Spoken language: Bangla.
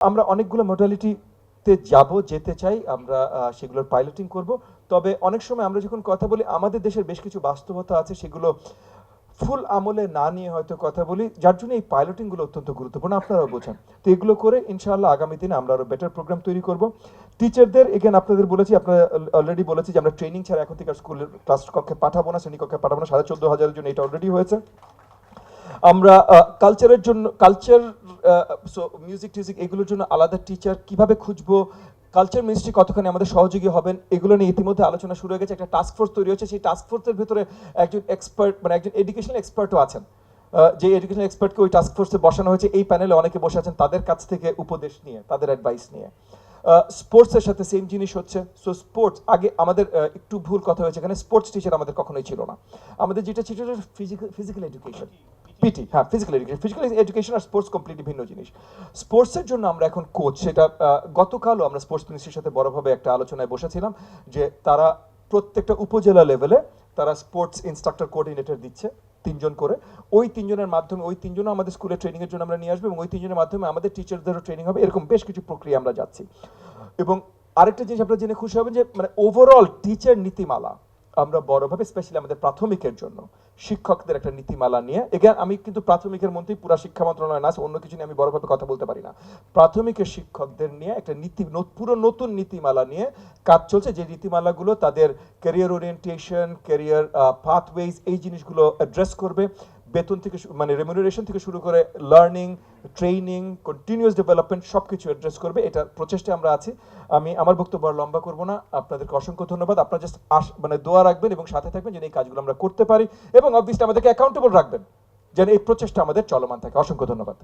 আমরা অনেকগুলো মডালিটিতে যেতে চাই, আমরা সেগুলোর পাইলটিং করব। তবে অনেক সময় আমরা যখন কথা বলি, আমাদের দেশের বেশ কিছু বাস্তবতা আছে, সেগুলো ফুল আমলে না নিয়ে হয়তো কথা বলি, যার জন্য এই পাইলটিংগুলো অত্যন্ত গুরুত্বপূর্ণ, আপনারাও বোঝেন। তো এগুলো করে ইনশাআল্লাহ আগামী দিনে আমরা আরও বেটার প্রোগ্রাম তৈরি করব। টিচারদের এখানে আপনাদের বলেছি, আপনারা অলরেডি বলেছি যে আমরা ট্রেনিং ছাড়া এখন থেকে স্কুলের ক্লাস কক্ষে পাঠাবো না, শ্রেণীকক্ষে পাঠাবো না। 14,500 জন এটা অলরেডি হয়েছে। আমরা কালচারের জন্য মিউজিক টিউজিক এগুলোর জন্য আলাদা টিচার কিভাবে খুঁজবো, কালচার মিনিস্ট্রি কতখানি আমাদের সহযোগী হবেন, এগুলো নিয়ে ইতিমধ্যে আলোচনা শুরু হয়ে গেছে। একটা টাস্ক ফোর্স তৈরি হচ্ছে, সেই টাস্ক ফোর্সের ভিতরে একজন এক্সপার্ট, মানে একজন এডুকেশনাল এক্সপার্টও আছেন। যে এডুকেশনাল এক্সপার্টকে ওই টাস্ক ফোর্সে বসানো হয়েছে, এই প্যানেলে অনেকে বসে আছেন, তাদের কাছ থেকে উপদেশ নিয়ে, তাদের অ্যাডভাইস নিয়ে। স্পোর্টসের সাথে সেম জিনিস হচ্ছে। সো স্পোর্টস, আগে আমাদের একটু ভুল কথা হয়েছে এখানে, স্পোর্টস টিচার আমাদের কখনোই ছিল না। আমাদের যেটা ছিল ফিজিক্যাল এডুকেশন, পিটি, হ্যাঁ, ফিজিক্যাল এডুকেশন আর স্পোর্টস কমপ্লিটলি ভিন্ন জিনিস। স্পোর্টসের জন্য আমরা এখন কোচ, সেটা গতকালও আমরা স্পোর্টস মিনিস্ট্রির সাথে বড়ভাবে একটা আলোচনায় বসেছিলাম যে তারা প্রত্যেকটা উপজেলা লেভেলে তারা স্পোর্টস ইনস্ট্রাক্টর কোঅর্ডিনেটর দিচ্ছে 3 জন করে। ওই 3 জনের মাধ্যমে, ওই 3জনও আমাদের স্কুলে ট্রেনিংয়ের জন্য আমরা নিয়ে আসবো, এবং ওই 3জনের মাধ্যমে আমাদের টিচারদেরও ট্রেনিং হবে। এরকম বেশ কিছু প্রক্রিয়া আমরা যাচ্ছি। এবং আরেকটা জিনিস আপনারা জেনে খুশি হবেন যে মানে ওভারঅল টিচার নীতিমালা আমরা বড়ভাবে, স্পেশালি আমাদের প্রাথমিকের জন্য শিক্ষকদের একটা নীতিমালা নিয়ে, এখানে আমি কিন্তু প্রাথমিকের মধ্যেই পুরো শিক্ষা মন্ত্রণালয় না, অন্য কিছু নিয়ে আমি বড়ভাবে কথা বলতে পারি না। প্রাথমিকের শিক্ষকদের নিয়ে একটা পুরো নতুন নীতিমালা নিয়ে কাজ চলছে, যে নীতিমালাগুলো তাদের ক্যারিয়ার ওরিয়েন্টেশন, ক্যারিয়ার পাথওয়েজ, এই জিনিসগুলো অ্যাড্রেস করবে। বেতন থেকে মানে রেমুনারেশন থেকে শুরু করে লার্নিং, ট্রেনিং, কন্টিনিউয়াস ডেভেলপমেন্ট সব কিছু অ্যাড্রেস করবে। এটা প্রচেষ্টা আমরা আছি। আমি আমার বক্তব্য আর লম্বা করব না, আপনাদেরকে অসংখ্য ধন্যবাদ। আপনারা জাস্ট মানে দোয়া রাখবেন এবং সাথে থাকবেন যেন এই কাজগুলো আমরা করতে পারি, এবং অবভিয়াসলি আমাদেরকে অ্যাকাউন্টেবল রাখবেন যেন এই প্রচেষ্টা আমাদের চলমান থাকে। অসংখ্য ধন্যবাদ।